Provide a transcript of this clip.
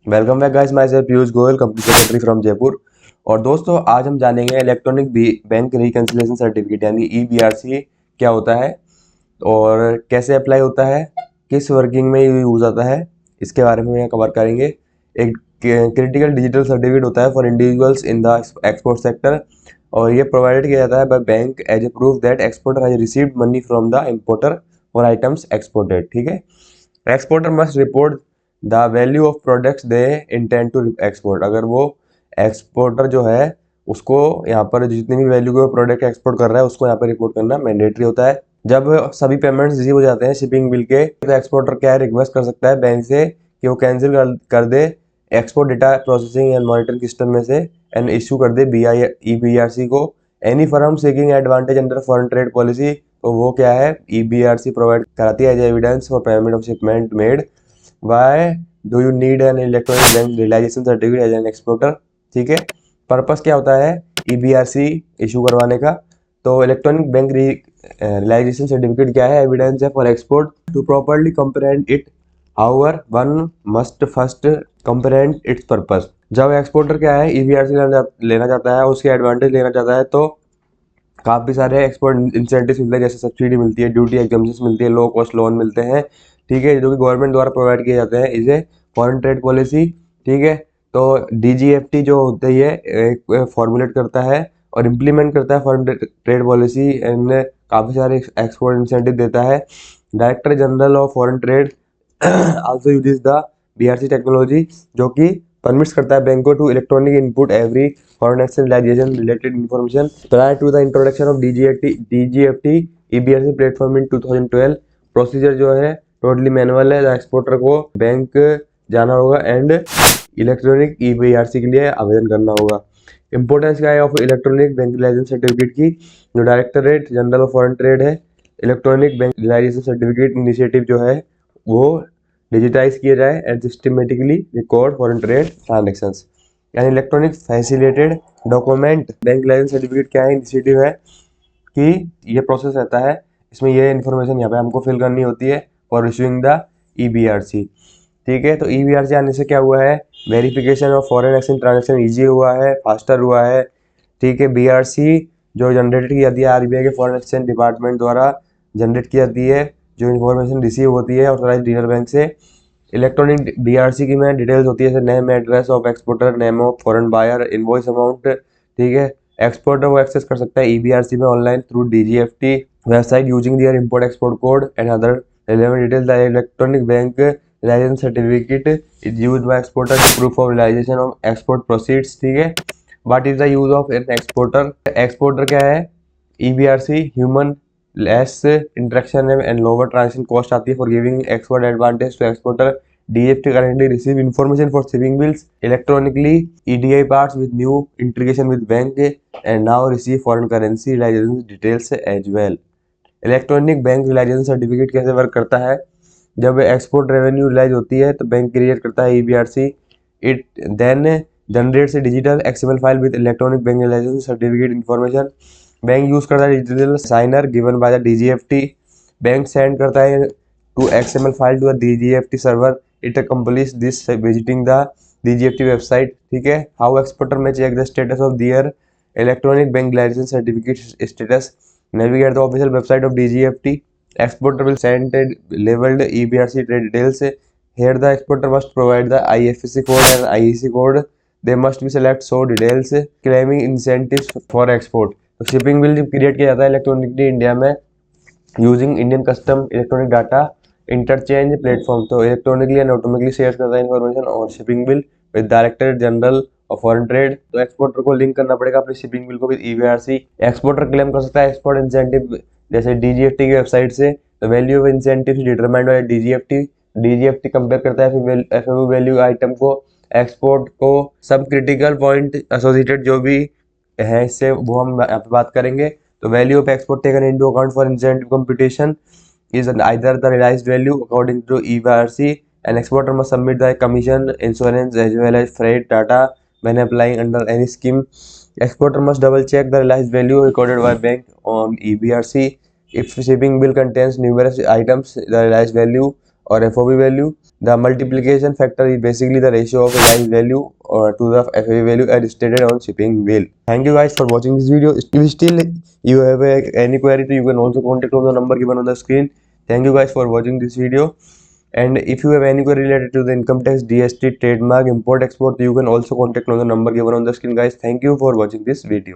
Welcome back guys, my self Piyush Goyal, company secretary from Jaipur. और दोस्तों, आज हम जानेंगे इलेक्ट्रॉनिक बैंक रिकंसिलिएशन सर्टिफिकेट यानी ईबीआरसी क्या होता है और कैसे अप्लाई होता है, किस वर्किंग में यूज आता है, इसके बारे में यहाँ कवर करेंगे। एक क्रिटिकल डिजिटल सर्टिफिकेट होता है for individuals in the export sector और ये प्रोवाइडेड किया जाता है by bank as a proof that exporter has received money from the importer for items exported. ठीक है, exporter must report the value of products they intend to export. अगर वो exporter जो है उसको यहाँ पर जितनी भी वैल्यू के प्रोडक्ट एक्सपोर्ट कर रहा है उसको यहाँ पर रिपोर्ट करना मैंडेटरी होता है। जब सभी पेमेंट्स रिसीव हो जाते हैं शिपिंग बिल के, तो एक्सपोर्टर क्या है, रिक्वेस्ट कर सकता है बैंक से कि वो कैंसिल कर दे export data processing and monitoring system में से एंड इशू कर दे ईबीआरसी को। Any firm seeking advantage under foreign trade policy, तो वो क्या है, ईबीआरसी प्रोवाइड कराती है as evidence for payment of shipment made. Why do you need an electronic bank realisation certificate as an exporter. ठीक है, पर्पस क्या होता है ईबीआरसी इशू करवाने का। तो इलेक्ट्रॉनिक बैंक रियलाइजेशन सर्टिफिकेट क्या है, एविडेंस है for export to properly comprehend it. However one must first comprehend its purpose. जब एक्सपोर्टर क्या है ईबीआरसी लेना चाहता है, उसके एडवांटेज लेना चाहता है, तो काफ़ी सारे एक्सपोर्ट इंसेंटिव्स मिलते हैं, जैसे सब्सिडी मिलती है, ड्यूटी एग्जम्पशन मिलती है, लो कॉस्ट लोन मिलते हैं। ठीक है, जो कि गवर्नमेंट द्वारा प्रोवाइड किए जाते हैं इसे फॉरेन ट्रेड पॉलिसी। ठीक है, तो डीजीएफटी जो होती है एक फॉर्मुलेट करता है और इम्प्लीमेंट करता है फॉरेन ट्रेड पॉलिसी एंड काफ़ी सारे एक्सपोर्ट इंसेंटिव देता है। Director general of foreign trade also uses the BRC technology, जो कि परमिट्स करता है बैंक को to electronic input every foreign exchange realisation related information prior to the introduction of DGFT EBRC platform in 2012। Procedure जो है totally manual है। Exporter को bank जाना होगा एंड इलेक्ट्रॉनिक ईबीआरसी के लिए आवेदन करना होगा। इंपॉर्टेंस क्या है of electronic bank realisation certificate की, जो directorate general of foreign trade है, electronic bank realisation certificate initiative जो है वो डिजिटाइज किया जाए and systematically record foreign trade transactions, यानी electronic facilitated document bank licence certificate क्या है, इनिशिएटिव है कि ये प्रोसेस रहता है, इसमें ये इन्फॉर्मेशन यहाँ पे हमको फिल करनी होती है फॉर इशूइंग द ईबीआरसी। ठीक है, तो ईबीआरसी आने से क्या हुआ है, verification of foreign exchange transaction easy हुआ है, फास्टर हुआ है। ठीक है, बीआरसी जो जनरेट की जाती है आरबीआई के फॉरेन एक्सचेंज डिपार्टमेंट द्वारा जनरेट की जाती है, जो इन्फॉर्मेशन रिसीव होती है ऑथराइज डीलर बैंक से। इलेक्ट्रॉनिक बीआरसी की में डिटेल्स होती है, जैसे name address of exporter, name of foreign buyer, invoice amount. ठीक है, एक्सपोर्टर वो एक्सेस कर सकता है ईबीआरसी में online through DGFT website using their import export code and other relevant details. The electronic bank realisation certificate is used by exporter to proof of realisation of export proceeds. ठीक है, what is the use of an exporter. Exporter क्या है, EBRC human less interaction and lower transaction cost आती है for giving export advantage to exporter. DFT currently receive information for shipping bills electronically, EDI parts with new integration with bank and now receive foreign currency realization details as well। Electronic bank realisation certificate कैसे work करता है, जब export revenue relies होती है तो bank create करता है EBRC. It then generates a digital XML file with electronic bank realisation certificate information. Bank use करता है digital signer given by the DGFT. Bank send करता है to XML file to the DGFT server. It accomplish this visiting the DGFT website. ठीक है, how exporter may check the status of their electronic bank realisation certificate status, navigate the official website of DGFT. Exporter will send a labeled EBRC trade details. Here the exporter must provide the IFSC code and IEC code. They must be select show details claiming incentives for export। तो shipping bill create किया जाता है electronically India में using Indian custom electronic data interchange platform. तो electronically and automatically share करता है information और shipping bill with director general और फॉरेन ट्रेड। तो एक्सपोर्टर को लिंक करना पड़ेगा अपनी शिपिंग बिल को विद ईबीआरसी। एक्सपोर्टर क्लेम कर सकता है एक्सपोर्ट इंसेंटिव जैसे डीजीएफटी की वेबसाइट से। तो value of incentive determined by DGFT. DGFT compare करता है फिर एफएओ वैल्यू आइटम को, एक्सपोर्ट को, सब क्रिटिकल पॉइंट एसोसिएटेड जो भी है इससे वो हम यहाँ पे बात करेंगे। तो value of export taken into account for incentive computation is either the realized value according to EBRC. An exporter must submit the commission, insurance as well as freight data when applying under any scheme. Exporter must double check the realized value recorded by bank on EBRC. If shipping bill contains numerous items, the realized value or FOB value The multiplication factor is basically the ratio of AI's value to the FAA value as stated on shipping bill. Thank you guys for watching this video. If still you have any query, you can also contact on the number given on the screen. Thank you guys for watching this video. And if you have any query related to the income tax, GST, trademark, import, export, you can also contact on the number given on the screen, guys. Thank you for watching this video.